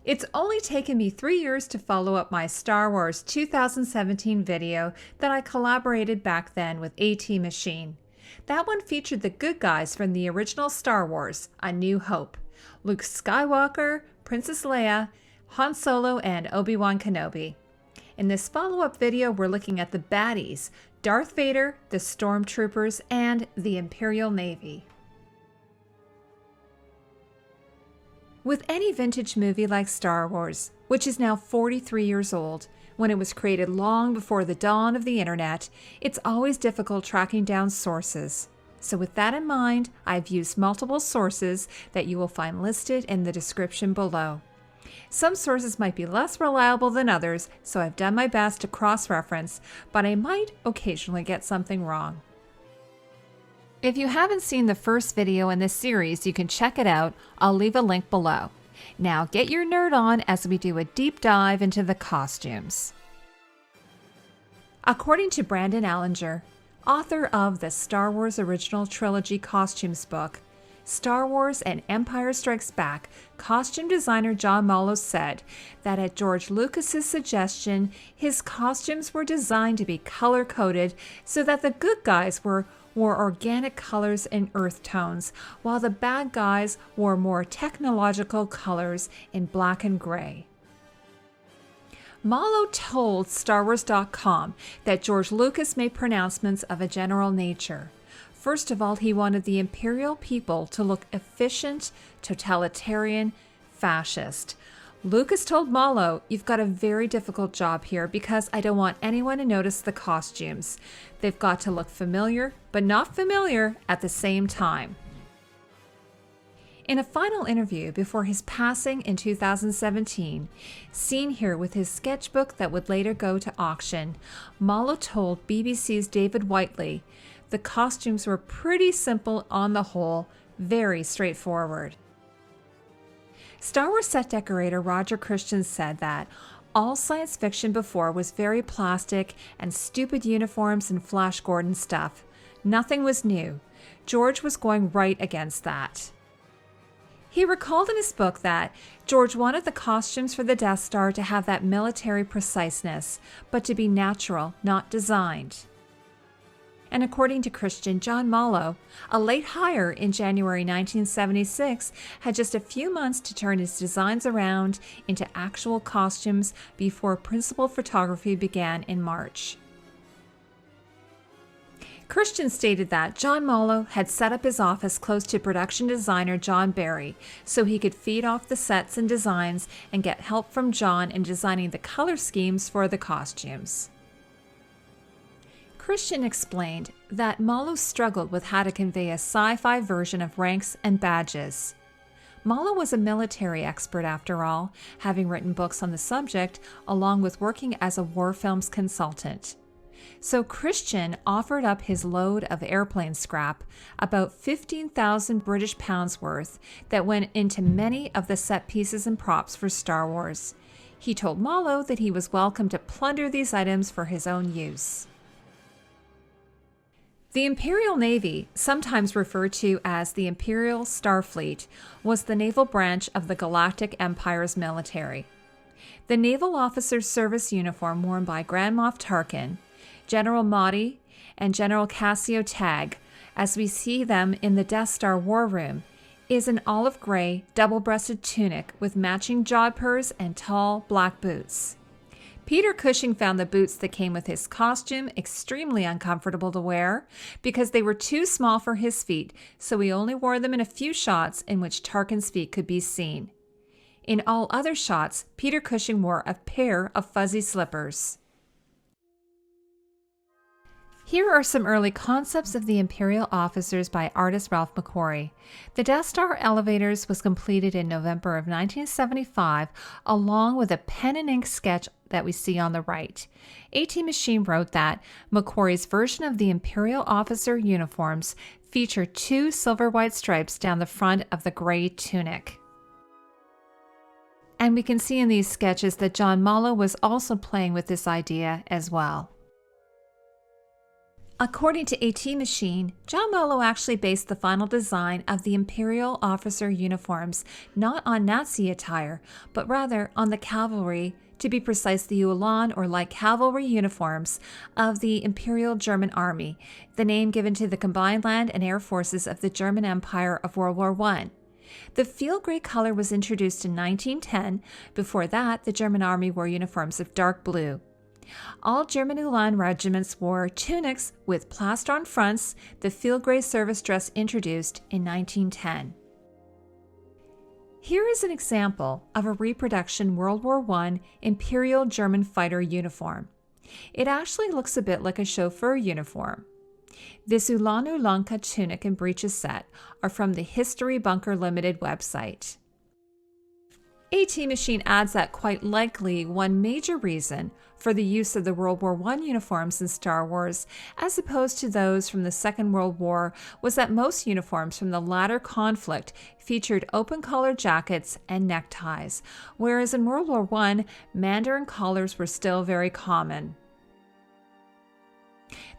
It's only taken me 3 years to follow up my Star Wars 2017 video that I collaborated back then with AT Machine. That one featured the good guys from the original Star Wars, A New Hope: Luke Skywalker, Princess Leia, Han Solo, and Obi-Wan Kenobi. In this follow-up video, we're looking at the baddies, Darth Vader, the Stormtroopers, and the Imperial Navy. With any vintage movie like Star Wars, which is now 43 years old, when it was created long before the dawn of the internet, it's always difficult tracking down sources. So with that in mind, I've used multiple sources that you will find listed in the description below. Some sources might be less reliable than others, so I've done my best to cross-reference, but I might occasionally get something wrong. If you haven't seen the first video in this series, you can check it out. I'll leave a link below. Now get your nerd on as we do a deep dive into the costumes. According to Brandon Allinger, author of the Star Wars Original Trilogy Costumes book, Star Wars and Empire Strikes Back, costume designer John Mallow said that at George Lucas's suggestion, his costumes were designed to be color-coded so that the good guys wore organic colors and earth tones, while the bad guys wore more technological colors in black and gray. Mallow told StarWars.com that George Lucas made pronouncements of a general nature. First of all, he wanted the Imperial people to look efficient, totalitarian, fascist. Lucas told Mallow, "You've got a very difficult job here because I don't want anyone to notice the costumes. They've got to look familiar, but not familiar at the same time." In a final interview before his passing in 2017, seen here with his sketchbook that would later go to auction, Mallow told BBC's David Whiteley, "The costumes were pretty simple on the whole, very straightforward." Star Wars set decorator Roger Christian said that all science fiction before was very plastic and stupid uniforms and Flash Gordon stuff. Nothing was new. George was going right against that. He recalled in his book that George wanted the costumes for the Death Star to have that military preciseness, but to be natural, not designed. And according to Christian, John Mallow, a late hire in January 1976, had just a few months to turn his designs around into actual costumes before principal photography began in March. Christian stated that John Mallow had set up his office close to production designer John Barry so he could feed off the sets and designs and get help from John in designing the color schemes for the costumes. Christian explained that Mallow struggled with how to convey a sci-fi version of ranks and badges. Mallow was a military expert after all, having written books on the subject along with working as a war films consultant. So Christian offered up his load of airplane scrap, about 15,000 British pounds worth, that went into many of the set pieces and props for Star Wars. He told Mallow that he was welcome to plunder these items for his own use. The Imperial Navy, sometimes referred to as the Imperial Starfleet, was the naval branch of the Galactic Empire's military. The naval officer's service uniform worn by Grand Moff Tarkin, General Motti, and General Cassio Tag, as we see them in the Death Star War Room, is an olive gray, double-breasted tunic with matching jodhpurs and tall black boots. Peter Cushing found the boots that came with his costume extremely uncomfortable to wear because they were too small for his feet, so he only wore them in a few shots in which Tarkin's feet could be seen. In all other shots, Peter Cushing wore a pair of fuzzy slippers. Here are some early concepts of the Imperial officers by artist Ralph McQuarrie. The Death Star elevators was completed in November of 1975, along with a pen and ink sketch that we see on the right. AT Machine wrote that McQuarrie's version of the Imperial officer uniforms feature 2 silver-white stripes down the front of the gray tunic. And we can see in these sketches that John Mallow was also playing with this idea as well. According to AT Machine, John Molo actually based the final design of the Imperial officer uniforms not on Nazi attire, but rather on the cavalry, to be precise the Ulan or light cavalry uniforms of the Imperial German Army, the name given to the combined land and air forces of the German Empire of World War I. The field gray color was introduced in 1910. Before that, the German Army wore uniforms of dark blue. All German Ulan regiments wore tunics with plastron fronts, the field gray service dress introduced in 1910. Here is an example of a reproduction World War I Imperial German fighter uniform. It actually looks a bit like a chauffeur uniform. This Ulan Ulanka tunic and breeches set are from the History Bunker Limited website. AT Machine adds that quite likely one major reason for the use of the World War I uniforms in Star Wars, as opposed to those from the Second World War, was that most uniforms from the latter conflict featured open-collar jackets and neckties, whereas in World War I, Mandarin collars were still very common.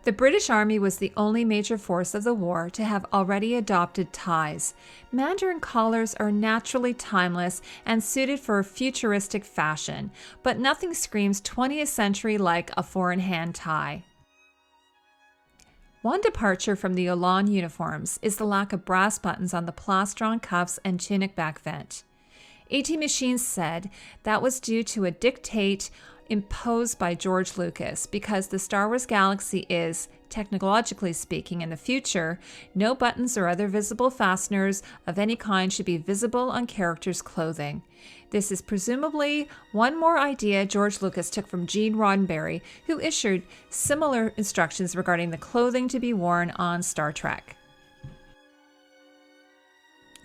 The British Army was the only major force of the war to have already adopted ties. Mandarin collars are naturally timeless and suited for a futuristic fashion, but nothing screams 20th century like a four-in-hand tie. One departure from the Ulan uniforms is the lack of brass buttons on the plastron cuffs and tunic back vent. AT Machine said that was due to a dictate imposed by George Lucas because the Star Wars galaxy is, technologically speaking, in the future, no buttons or other visible fasteners of any kind should be visible on characters' clothing. This is presumably one more idea George Lucas took from Gene Roddenberry, who issued similar instructions regarding the clothing to be worn on Star Trek.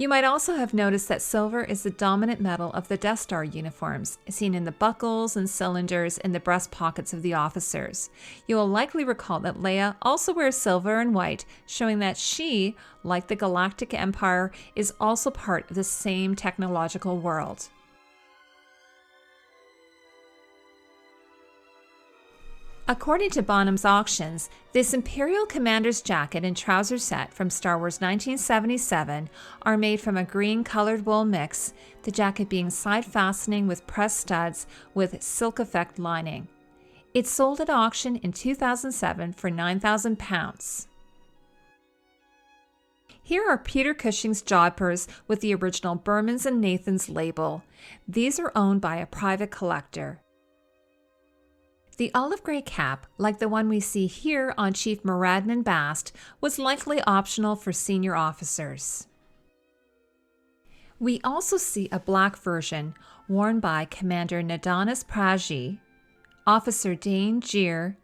You might also have noticed that silver is the dominant metal of the Death Star uniforms, seen in the buckles and cylinders in the breast pockets of the officers. You will likely recall that Leia also wears silver and white, showing that she, like the Galactic Empire, is also part of the same technological world. According to Bonham's Auctions, this Imperial Commander's jacket and trouser set from Star Wars 1977 are made from a green-colored wool mix, the jacket being side-fastening with pressed studs with silk effect lining. It sold at auction in 2007 for £9,000. Here are Peter Cushing's jodhpurs with the original Berman's and Nathan's label. These are owned by a private collector. The olive gray cap, like the one we see here on Chief Moradnin Bast, was likely optional for senior officers. We also see a black version worn by Commander Nadanis Praji, Officer Dane Gier,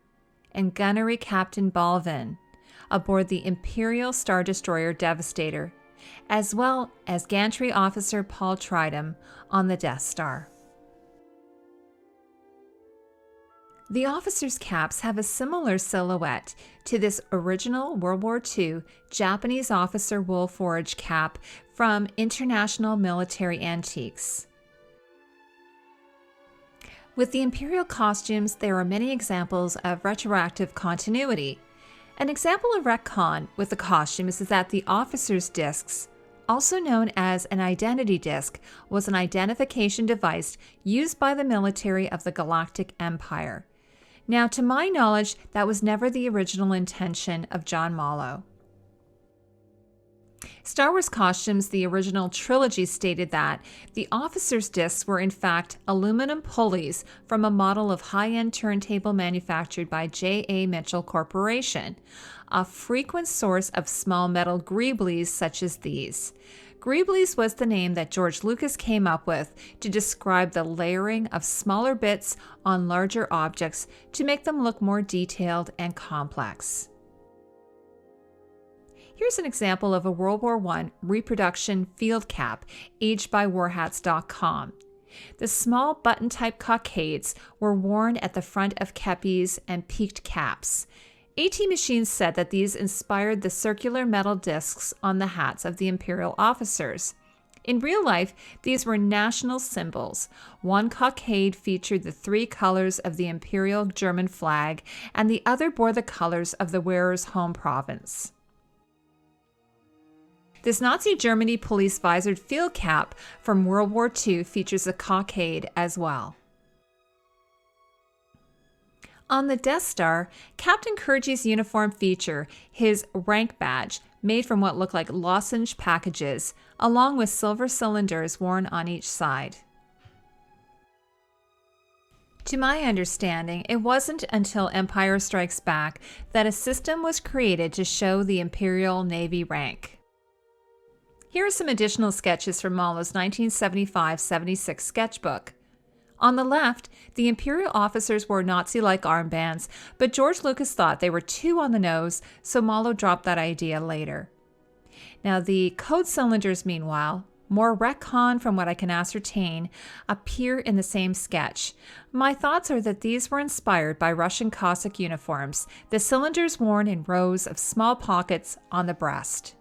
and Gunnery Captain Balvin aboard the Imperial Star Destroyer Devastator, as well as Gantry Officer Paul Tridham on the Death Star. The officers' caps have a similar silhouette to this original World War II Japanese officer wool forage cap from International Military Antiques. With the Imperial costumes, there are many examples of retroactive continuity. An example of retcon with the costumes is that the officers' discs, also known as an identity disc, was an identification device used by the military of the Galactic Empire. Now, to my knowledge, that was never the original intention of John Molo. Star Wars costumes, the original trilogy, stated that the officers' discs were in fact aluminum pulleys from a model of high-end turntable manufactured by J.A. Mitchell Corporation, a frequent source of small metal greeblies such as these. Greeblies was the name that George Lucas came up with to describe the layering of smaller bits on larger objects to make them look more detailed and complex. Here's an example of a World War I reproduction field cap, aged by warhats.com. The small button-type cockades were worn at the front of kepis and peaked caps. AT Machine said that these inspired the circular metal discs on the hats of the Imperial officers. In real life, these were national symbols. One cockade featured the 3 colors of the Imperial German flag, and the other bore the colors of the wearer's home province. This Nazi Germany police visored field cap from World War II features a cockade as well. On the Death Star, Captain Kirgy's uniform feature his rank badge, made from what looked like lozenge packages, along with silver cylinders worn on each side. To my understanding, it wasn't until Empire Strikes Back that a system was created to show the Imperial Navy rank. Here are some additional sketches from Malo's 1975-76 sketchbook. On the left, the Imperial officers wore Nazi-like armbands, but George Lucas thought they were too on the nose, so Malo dropped that idea later. Now, the code cylinders, meanwhile, more retcon from what I can ascertain, appear in the same sketch. My thoughts are that these were inspired by Russian Cossack uniforms, the cylinders worn in rows of small pockets on the breast.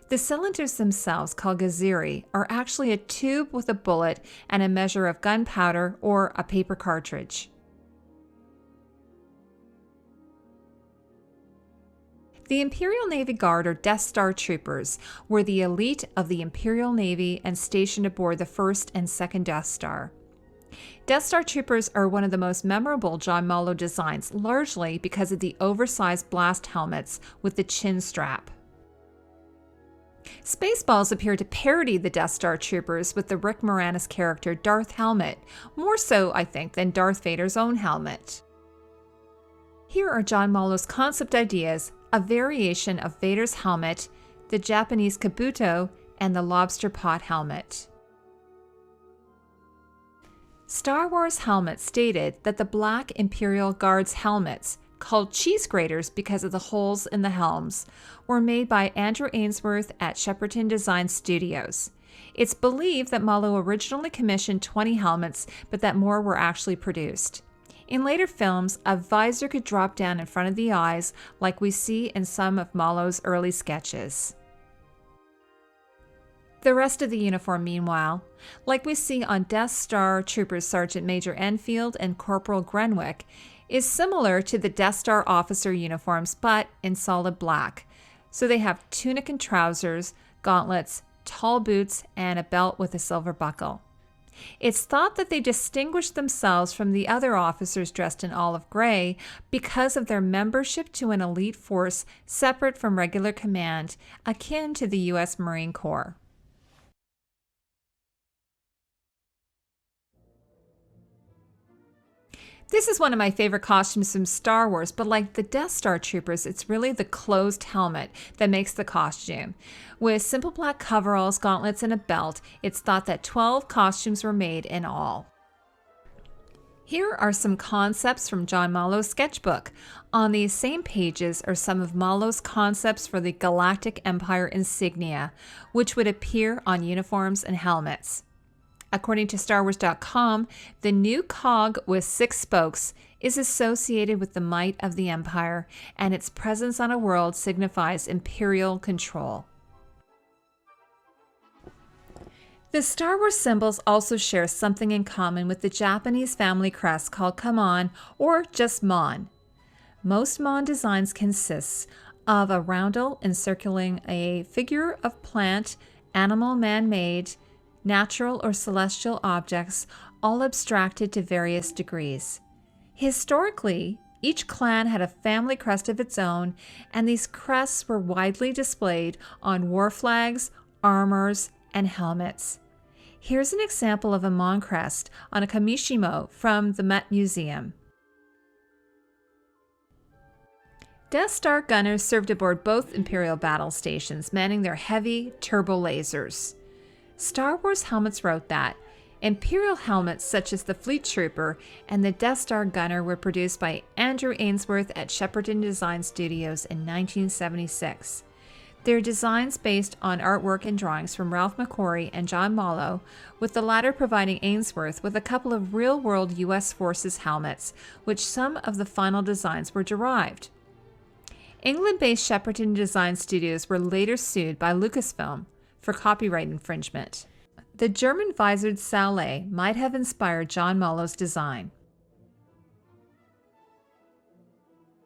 The cylinders themselves, called gaziri, are actually a tube with a bullet and a measure of gunpowder or a paper cartridge. The Imperial Navy Guard, or Death Star Troopers, were the elite of the Imperial Navy and stationed aboard the first and second Death Star. Death Star Troopers are one of the most memorable John Malo designs, largely because of the oversized blast helmets with the chin strap. Spaceballs appear to parody the Death Star Troopers with the Rick Moranis character Darth Helmet, more so, I think, than Darth Vader's own helmet. Here are John Malo's concept ideas, a variation of Vader's helmet, the Japanese kabuto, and the lobster pot helmet. Star Wars Helmet stated that the black Imperial Guards helmets, called cheese graters because of the holes in the helms, were made by Andrew Ainsworth at Shepperton Design Studios. It's believed that Malo originally commissioned 20 helmets, but that more were actually produced. In later films, a visor could drop down in front of the eyes, like we see in some of Malo's early sketches. The rest of the uniform, meanwhile, like we see on Death Star Troopers Sergeant Major Enfield and Corporal Grenwick, is similar to the Death Star officer uniforms, but in solid black. So they have tunic and trousers, gauntlets, tall boots, and a belt with a silver buckle. It's thought that they distinguish themselves from the other officers dressed in olive gray because of their membership to an elite force separate from regular command, akin to the U.S. Marine Corps. This is one of my favorite costumes from Star Wars, but like the Death Star Troopers, it's really the closed helmet that makes the costume. With simple black coveralls, gauntlets, and a belt, it's thought that 12 costumes were made in all. Here are some concepts from John Malo's sketchbook. On these same pages are some of Malo's concepts for the Galactic Empire insignia, which would appear on uniforms and helmets. According to StarWars.com, the new cog with 6 spokes is associated with the might of the Empire, and its presence on a world signifies imperial control. The Star Wars symbols also share something in common with the Japanese family crest called Kamon, or just Mon. Most Mon designs consist of a roundel encircling a figure of plant, animal, man-made, natural or celestial objects, all abstracted to various degrees. Historically, each clan had a family crest of its own, and these crests were widely displayed on war flags, armors, and helmets. Here's an example of a Mon crest on a kamishimo from the Met Museum. Death Star gunners served aboard both Imperial battle stations, manning their heavy turbo lasers. Star Wars Helmets wrote that Imperial helmets such as the Fleet Trooper and the Death Star Gunner were produced by Andrew Ainsworth at Shepperton Design Studios in 1976. Their designs based on artwork and drawings from Ralph McQuarrie and John Malo, with the latter providing Ainsworth with a couple of real-world U.S. Forces helmets, which some of the final designs were derived. England-based Shepperton Design Studios were later sued by Lucasfilm for copyright infringement. The German visored sallet might have inspired John Mollo's design.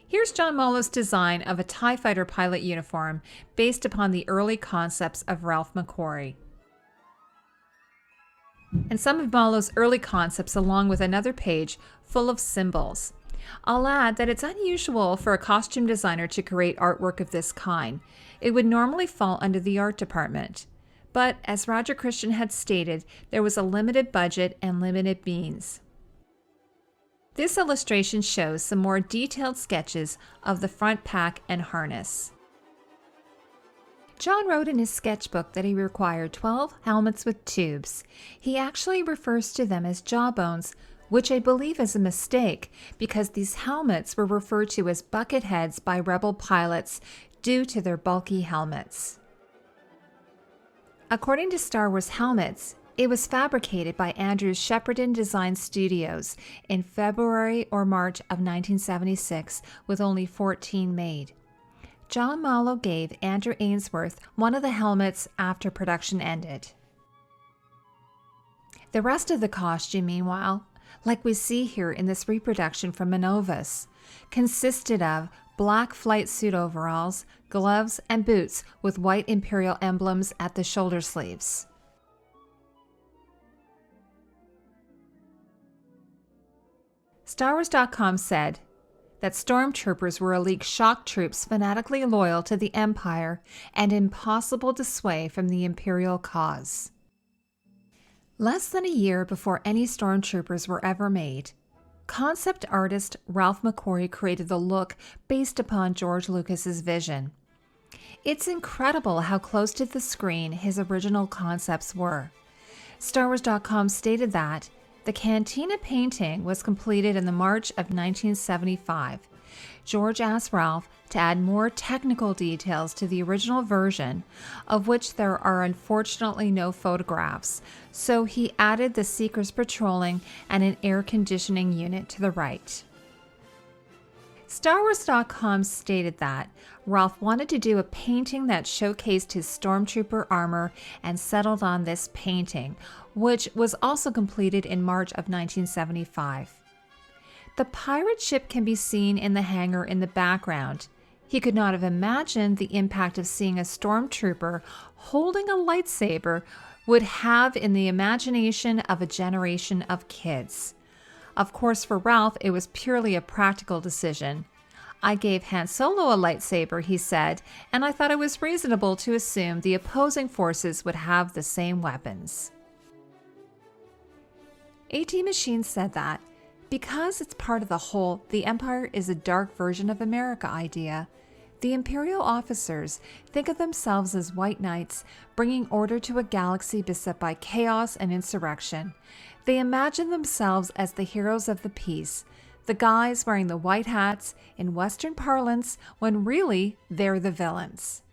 Here's John Mollo's design of a TIE fighter pilot uniform based upon the early concepts of Ralph McQuarrie. And some of Mollo's early concepts along with another page full of symbols. I'll add that it's unusual for a costume designer to create artwork of this kind. It would normally fall under the art department. But as Roger Christian had stated, there was a limited budget and limited means. This illustration shows some more detailed sketches of the front pack and harness. John wrote in his sketchbook that he required 12 helmets with tubes. He actually refers to them as jawbones, which I believe is a mistake because these helmets were referred to as bucket heads by rebel pilots due to their bulky helmets. According to Star Wars Helmets, it was fabricated by Andrew's Shepperton Design Studios in February or March of 1976 with only 14 made. John Mollo gave Andrew Ainsworth one of the helmets after production ended. The rest of the costume, meanwhile, like we see here in this reproduction from Manovas, consisted of black flight suit overalls, gloves, and boots with white Imperial emblems at the shoulder sleeves. StarWars.com said that Stormtroopers were elite shock troops fanatically loyal to the Empire and impossible to sway from the Imperial cause. Less than a year before any Stormtroopers were ever made, concept artist Ralph McQuarrie created the look based upon George Lucas's vision. It's incredible how close to the screen his original concepts were. StarWars.com stated that the Cantina painting was completed in the March of 1975. George asked Ralph to add more technical details to the original version, of which there are unfortunately no photographs, so he added the Seekers patrolling and an air conditioning unit to the right. StarWars.com stated that Ralph wanted to do a painting that showcased his Stormtrooper armor and settled on this painting, which was also completed in March of 1975. The pirate ship can be seen in the hangar in the background. He could not have imagined the impact of seeing a Stormtrooper holding a lightsaber would have in the imagination of a generation of kids. Of course, for Ralph, it was purely a practical decision. I gave Han Solo a lightsaber, he said, and I thought it was reasonable to assume the opposing forces would have the same weapons. AT Machine said that, because it's part of the whole "the Empire is a dark version of America" idea, the Imperial officers think of themselves as white knights bringing order to a galaxy beset by chaos and insurrection. They imagine themselves as the heroes of the peace, the guys wearing the white hats in Western parlance when really they're the villains.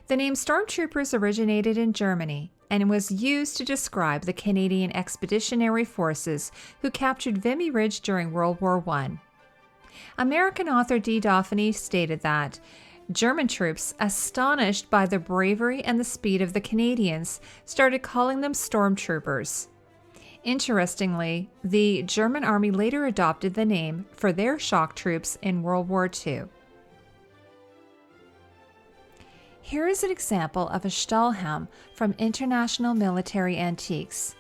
The name Stormtroopers originated in Germany and was used to describe the Canadian Expeditionary Forces who captured Vimy Ridge during World War I. American author D. Dauphiny stated that German troops, astonished by the bravery and the speed of the Canadians, started calling them Stormtroopers. Interestingly, the German army later adopted the name for their shock troops in World War II. Here is an example of a Stahlhelm from International Military Antiques.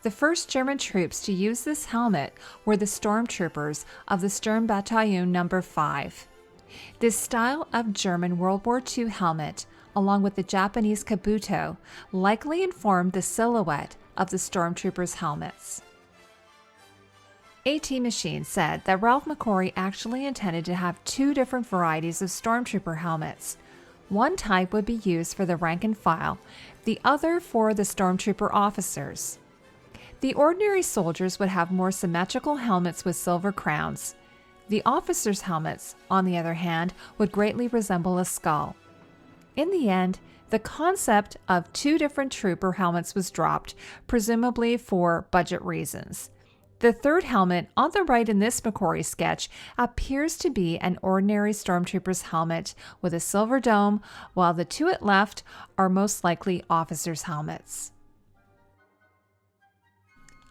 The first German troops to use this helmet were the Stormtroopers of the Sturmbataillon No. 5. This style of German World War II helmet, along with the Japanese kabuto, likely informed the silhouette of the Stormtroopers' helmets. AT Machine said that Ralph McQuarrie actually intended to have two different varieties of Stormtrooper helmets. One type would be used for the rank and file, the other for the Stormtrooper officers. The ordinary soldiers would have more symmetrical helmets with silver crowns. The officers' helmets, on the other hand, would greatly resemble a skull. In the end, the concept of two different trooper helmets was dropped, presumably for budget reasons. The third helmet on the right in this McQuarrie sketch appears to be an ordinary Stormtrooper's helmet with a silver dome, while the two at left are most likely officers' helmets.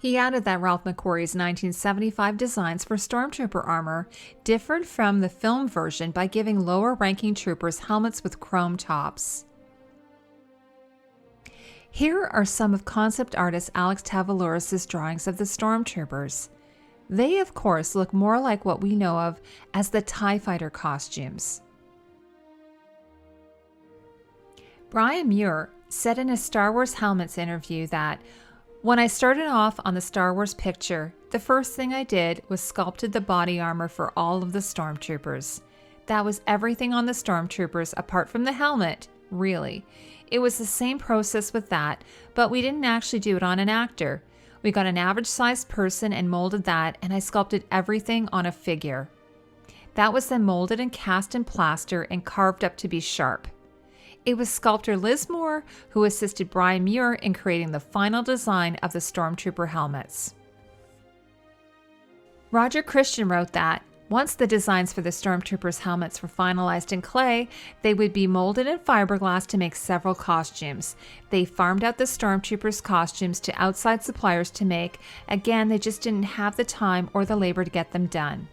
He added that Ralph McQuarrie's 1975 designs for Stormtrooper armor differed from the film version by giving lower-ranking troopers helmets with chrome tops. Here are some of concept artist Alex Tavalouris' drawings of the Stormtroopers. They, of course, look more like what we know of as the TIE Fighter costumes. Brian Muir said in a Star Wars Helmets interview that, "When I started off on the Star Wars picture, the first thing I did was sculpted the body armor for all of the Stormtroopers. That was everything on the Stormtroopers apart from the helmet, really. It was the same process with that, but we didn't actually do it on an actor. We got an average-sized person and molded that, and I sculpted everything on a figure. That was then molded and cast in plaster and carved up to be sharp. It was sculptor Liz Moore who assisted Brian Muir in creating the final design of the Stormtrooper helmets." Roger Christian wrote that, once the designs for the Stormtroopers' helmets were finalized in clay, they would be molded in fiberglass to make several costumes. They farmed out the Stormtroopers' costumes to outside suppliers to make. Again, they just didn't have the time or the labor to get them done.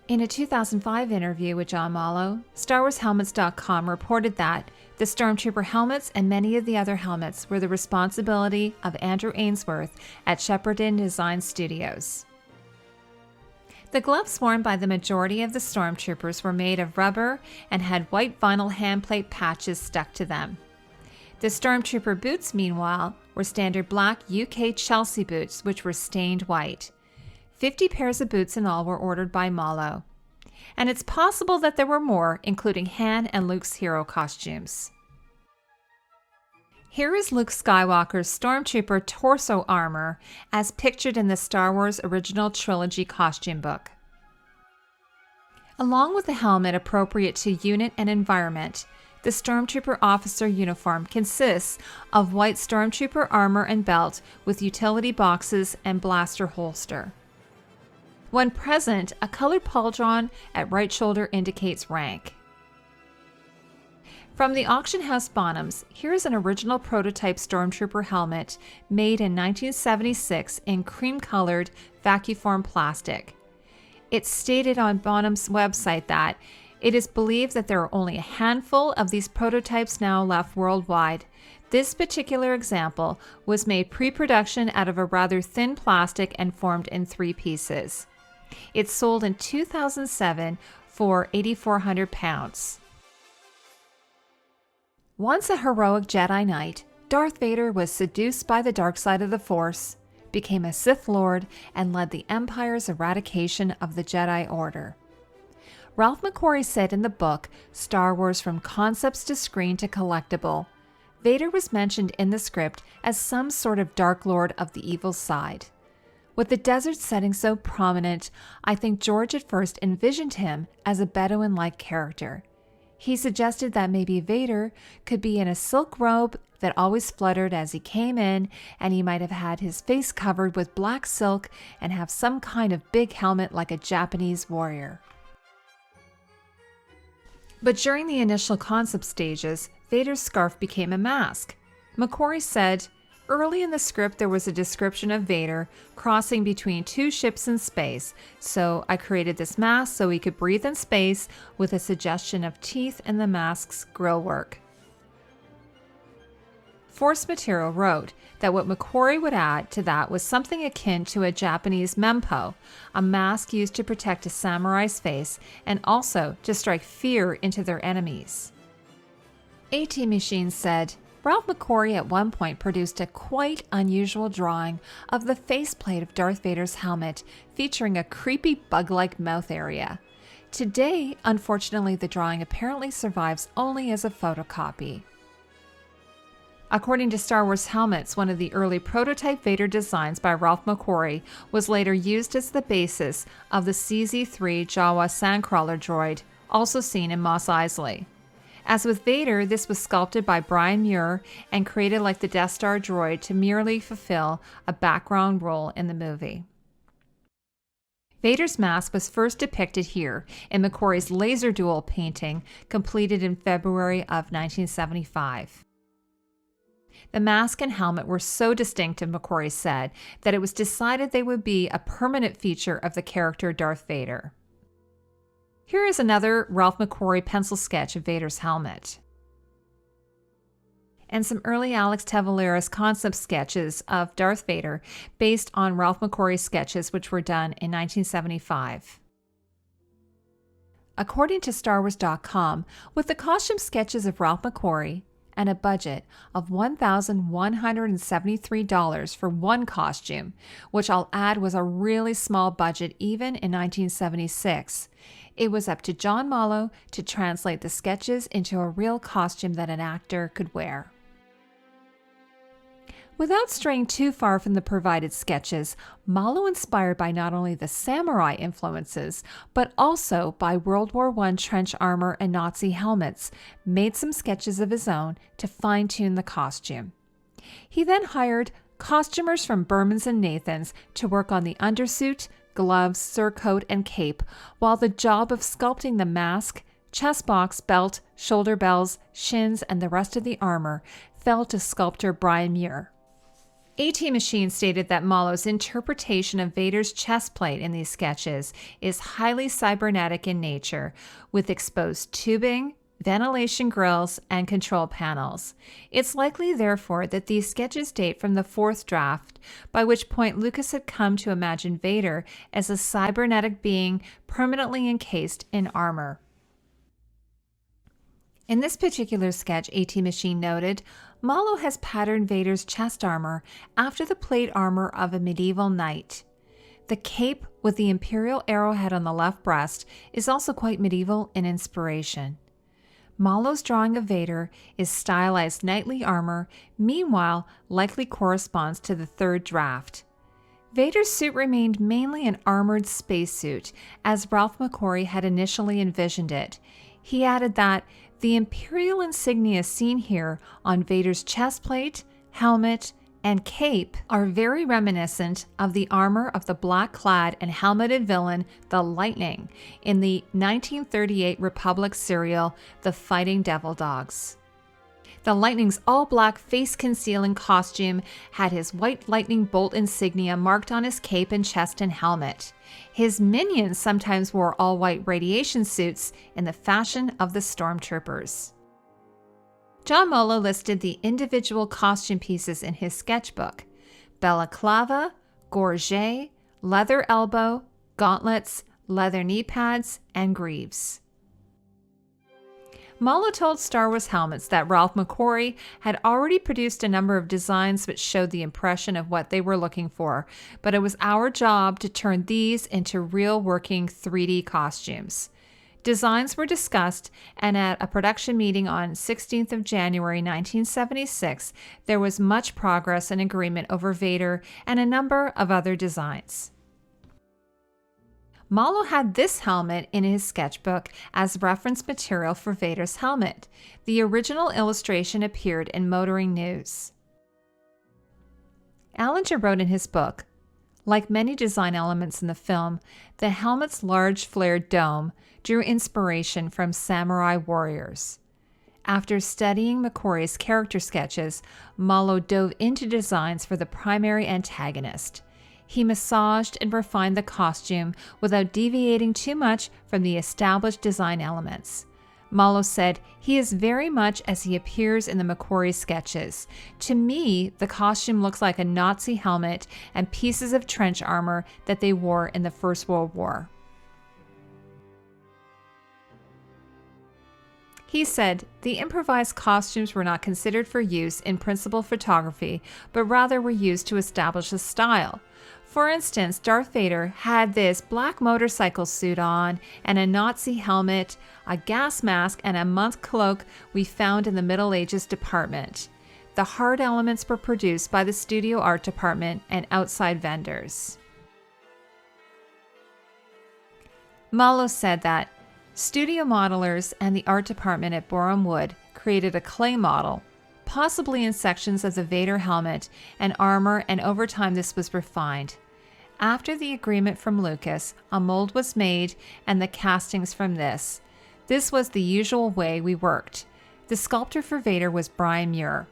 In a 2005 interview with John Mallow, StarWarsHelmets.com reported that the Stormtrooper helmets and many of the other helmets were the responsibility of Andrew Ainsworth at Shepperton Design Studios. The gloves worn by the majority of the Stormtroopers were made of rubber and had white vinyl handplate patches stuck to them. The Stormtrooper boots, meanwhile, were standard black UK Chelsea boots, which were stained white. 50 pairs of boots in all were ordered by Mallow. And it's possible that there were more, including Han and Luke's hero costumes. Here is Luke Skywalker's Stormtrooper torso armor as pictured in the Star Wars Original Trilogy costume book. Along with the helmet appropriate to unit and environment, the Stormtrooper officer uniform consists of white Stormtrooper armor and belt with utility boxes and blaster holster. When present, a colored pauldron at right shoulder indicates rank. From the auction house Bonhams, here's an original prototype Stormtrooper helmet made in 1976 in cream-colored vacuform plastic. It's stated on Bonham's website that it is believed that there are only a handful of these prototypes now left worldwide. This particular example was made pre-production out of a rather thin plastic and formed in 3 pieces. It sold in 2007 for £8,400. Once a heroic Jedi Knight, Darth Vader was seduced by the dark side of the Force, became a Sith Lord, and led the Empire's eradication of the Jedi Order. Ralph McQuarrie said in the book, Star Wars From Concepts to Screen to Collectible, Vader was mentioned in the script as some sort of Dark Lord of the evil side. With the desert setting so prominent, I think George at first envisioned him as a Bedouin-like character. He suggested that maybe Vader could be in a silk robe that always fluttered as he came in, and he might have had his face covered with black silk and have some kind of big helmet like a Japanese warrior. But during the initial concept stages, Vader's scarf became a mask. McQuarrie said, "Early in the script there was a description of Vader crossing between 2 ships in space, so I created this mask so he could breathe in space with a suggestion of teeth in the mask's grill work." Force Material wrote that what McQuarrie would add to that was something akin to a Japanese mempo, a mask used to protect a samurai's face and also to strike fear into their enemies. AT Machine said, Ralph McQuarrie at one point produced a quite unusual drawing of the faceplate of Darth Vader's helmet featuring a creepy bug-like mouth area. Today, unfortunately, the drawing apparently survives only as a photocopy. According to Star Wars Helmets, one of the early prototype Vader designs by Ralph McQuarrie was later used as the basis of the CZ-3 Jawa Sandcrawler droid, also seen in Mos Eisley. As with Vader, this was sculpted by Brian Muir and created like the Death Star droid to merely fulfill a background role in the movie. Vader's mask was first depicted here in McQuarrie's Laser Duel painting, completed in February of 1975. The mask and helmet were so distinctive, McQuarrie said, that it was decided they would be a permanent feature of the character Darth Vader. Here is another Ralph McQuarrie pencil sketch of Vader's helmet, and some early Alex Tavaleras concept sketches of Darth Vader based on Ralph McQuarrie's sketches, which were done in 1975. According to StarWars.com, with the costume sketches of Ralph McQuarrie and a budget of $1,173 for one costume, which I'll add was a really small budget even in 1976, it was up to John Mallow to translate the sketches into a real costume that an actor could wear. Without straying too far from the provided sketches, Mallow, inspired by not only the samurai influences, but also by World War I trench armor and Nazi helmets, made some sketches of his own to fine-tune the costume. He then hired costumers from Berman's and Nathan's to work on the undersuit, gloves, surcoat, and cape, while the job of sculpting the mask, chest box, belt, shoulder bells, shins, and the rest of the armor fell to sculptor Brian Muir. A.T. Machine stated that Mallow's interpretation of Vader's chest plate in these sketches is highly cybernetic in nature, with exposed tubing, ventilation grills, and control panels. It's likely, therefore, that these sketches date from the fourth draft, by which point Lucas had come to imagine Vader as a cybernetic being permanently encased in armor. In this particular sketch, A.T. Machine noted, Mallow has patterned Vader's chest armor after the plate armor of a medieval knight. The cape with the Imperial arrowhead on the left breast is also quite medieval in inspiration. Mallow's drawing of Vader is stylized knightly armor, meanwhile likely corresponds to the third draft. Vader's suit remained mainly an armored spacesuit, as Ralph McQuarrie had initially envisioned it. He added that the Imperial insignia seen here on Vader's chest plate, helmet, and cape are very reminiscent of the armor of the black-clad and helmeted villain, the Lightning, in the 1938 Republic serial, The Fighting Devil Dogs. The Lightning's all-black face-concealing costume had his white lightning bolt insignia marked on his cape and chest and helmet. His minions sometimes wore all-white radiation suits in the fashion of the Stormtroopers. John Mallow listed the individual costume pieces in his sketchbook: balaclava, gorget, leather elbow, gauntlets, leather knee pads, and greaves. Mallow told Star Wars Helmets that Ralph McQuarrie had already produced a number of designs which showed the impression of what they were looking for, but it was our job to turn these into real working 3D costumes. Designs were discussed, and at a production meeting on 16th of January 1976, there was much progress and agreement over Vader and a number of other designs. Mallow had this helmet in his sketchbook as reference material for Vader's helmet. The original illustration appeared in Motoring News. Allinger wrote in his book, like many design elements in the film, the helmet's large flared dome drew inspiration from samurai warriors. After studying McQuarrie's character sketches, Mallow dove into designs for the primary antagonist. He massaged and refined the costume without deviating too much from the established design elements. Mallow said, "He is very much as he appears in the McQuarrie sketches. To me, the costume looks like a Nazi helmet and pieces of trench armor that they wore in the First World War." He said, "The improvised costumes were not considered for use in principal photography, but rather were used to establish a style. For instance, Darth Vader had this black motorcycle suit on and a Nazi helmet, a gas mask, and a monk cloak we found in the Middle Ages department. The hard elements were produced by the studio art department and outside vendors." Mallow said that Studio modelers and the art department at Borum Wood created a clay model, possibly in sections of the Vader helmet and armor, and over time this was refined. After the agreement from Lucas, a mold was made and the castings from this. This was the usual way we worked. The sculptor for Vader was Brian Muir.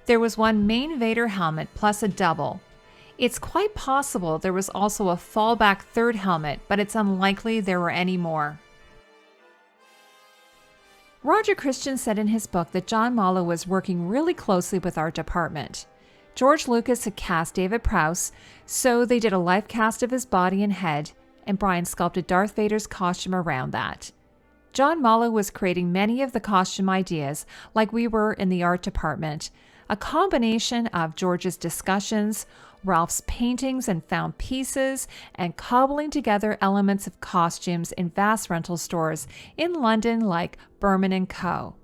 There was one main Vader helmet plus a double. It's quite possible there was also a fallback third helmet, but it's unlikely there were any more. Roger Christian said in his book that John Mallow was working really closely with our department. George Lucas had cast David Prowse, so they did a life cast of his body and head, and Brian sculpted Darth Vader's costume around that. John Mallow was creating many of the costume ideas like we were in the art department, a combination of George's discussions, Ralph's paintings and found pieces, and cobbling together elements of costumes in vast rental stores in London like Berman & Co.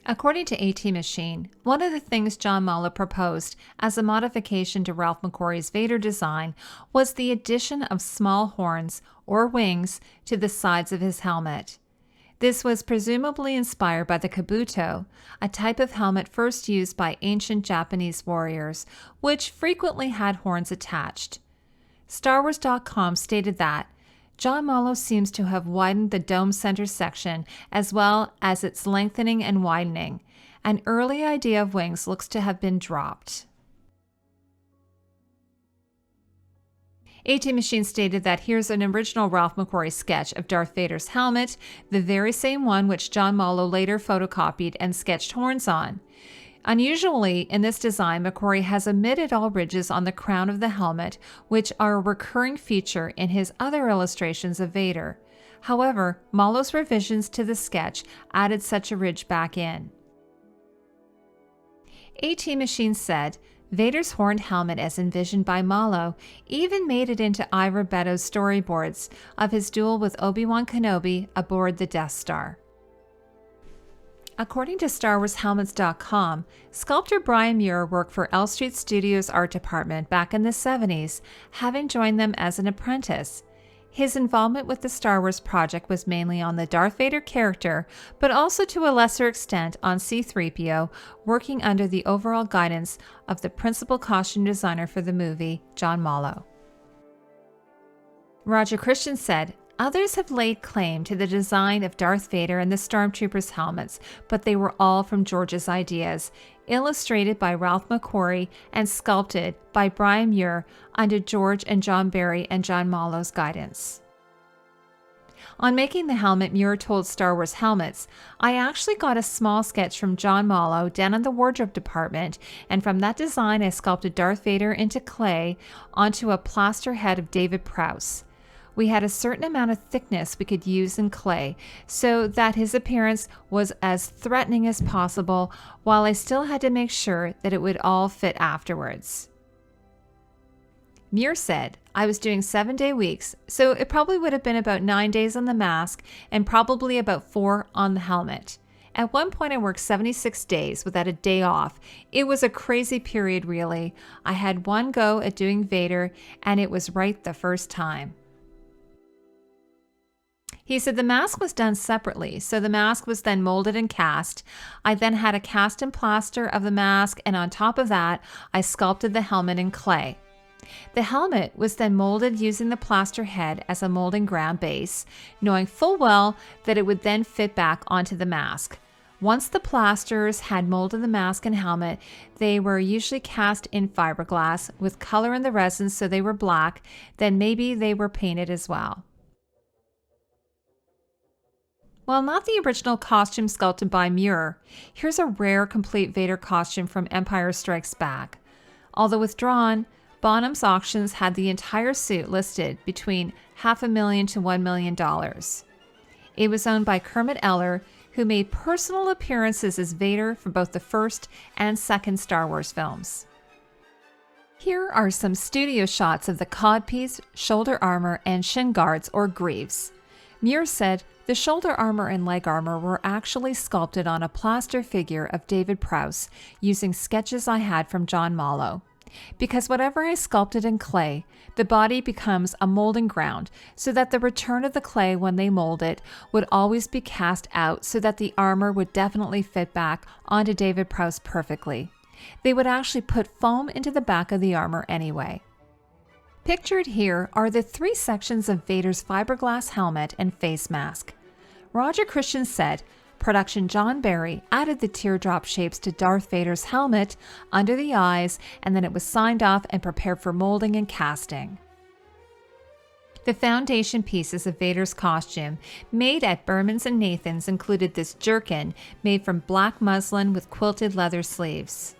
According to AT Machine, one of the things John Mallow proposed as a modification to Ralph McQuarrie's Vader design was the addition of small horns or wings to the sides of his helmet. This was presumably inspired by the kabuto, a type of helmet first used by ancient Japanese warriors, which frequently had horns attached. StarWars.com stated that John Mallow seems to have widened the dome center section as well as its lengthening and widening. An early idea of wings looks to have been dropped. AT Machine stated that here's an original Ralph McQuarrie sketch of Darth Vader's helmet, the very same one which John Mallow later photocopied and sketched horns on. Unusually, in this design, McQuarrie has omitted all ridges on the crown of the helmet, which are a recurring feature in his other illustrations of Vader. However, Mallow's revisions to the sketch added such a ridge back in. AT Machine said, Vader's horned helmet as envisioned by Mallow even made it into Ira Beto's storyboards of his duel with Obi-Wan Kenobi aboard the Death Star. According to StarWarsHelmets.com, sculptor Brian Muir worked for L Street Studios' art department back in the 70s, having joined them as an apprentice. His involvement with the Star Wars project was mainly on the Darth Vader character, but also to a lesser extent on C-3PO, working under the overall guidance of the principal costume designer for the movie, John Mallow. Roger Christian said, others have laid claim to the design of Darth Vader and the Stormtroopers' helmets, but they were all from George's ideas, illustrated by Ralph McQuarrie and sculpted by Brian Muir under George and John Barry and John Mallow's guidance. On making the helmet, Muir told Star Wars Helmets, I actually got a small sketch from John Mallow down in the wardrobe department, and from that design I sculpted Darth Vader into clay onto a plaster head of David Prowse. We had a certain amount of thickness we could use in clay so that his appearance was as threatening as possible, while I still had to make sure that it would all fit afterwards. Muir said, I was doing 7-day weeks, so it probably would have been about 9 days on the mask and probably about 4 on the helmet. At one point I worked 76 days without a day off. It was a crazy period, really. I had one go at doing Vader, and it was right the first time. He said the mask was done separately, so the mask was then molded and cast. I then had a cast and plaster of the mask, and on top of that, I sculpted the helmet in clay. The helmet was then molded using the plaster head as a molding ground base, knowing full well that it would then fit back onto the mask. Once the plasters had molded the mask and helmet, they were usually cast in fiberglass with color in the resin so they were black, then maybe they were painted as well. While not the original costume sculpted by Muir, here's a rare complete Vader costume from Empire Strikes Back. Although withdrawn, Bonham's Auctions had the entire suit listed between $500,000 to $1 million. It was owned by Kermit Eller, who made personal appearances as Vader for both the first and second Star Wars films. Here are some studio shots of the codpiece, shoulder armor, and shin guards or greaves. Muir said, the shoulder armor and leg armor were actually sculpted on a plaster figure of David Prowse using sketches I had from John Mallow. Because whatever is sculpted in clay, the body becomes a molding ground, so that the return of the clay when they mold it would always be cast out so that the armor would definitely fit back onto David Prowse perfectly. They would actually put foam into the back of the armor anyway. Pictured here are the 3 sections of Vader's fiberglass helmet and face mask. Roger Christian said, Production John Barry added the teardrop shapes to Darth Vader's helmet under the eyes, and then it was signed off and prepared for molding and casting. The foundation pieces of Vader's costume, made at Berman's and Nathan's, included this jerkin made from black muslin with quilted leather sleeves.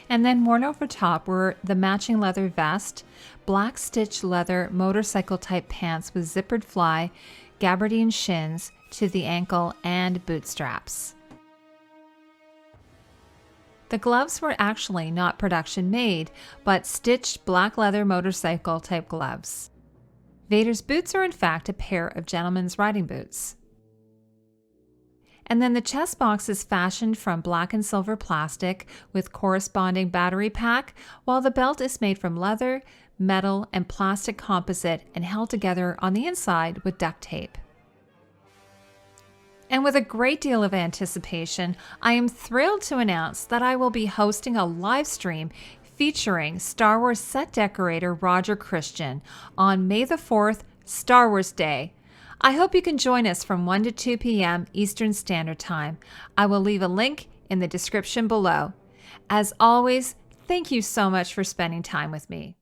And then worn over top were the matching leather vest, black stitched leather motorcycle type pants with zippered fly, gabardine shins to the ankle, and boot straps. The gloves were actually not production made, but stitched black leather motorcycle type gloves. Vader's boots are in fact a pair of gentlemen's riding boots. And then the chest box is fashioned from black and silver plastic with corresponding battery pack, while the belt is made from leather, metal, and plastic composite and held together on the inside with duct tape. And with a great deal of anticipation, I am thrilled to announce that I will be hosting a live stream featuring Star Wars set decorator Roger Christian on May the 4th, Star Wars Day. I hope you can join us from 1 to 2 p.m. Eastern Standard Time. I will leave a link in the description below. As always, thank you so much for spending time with me.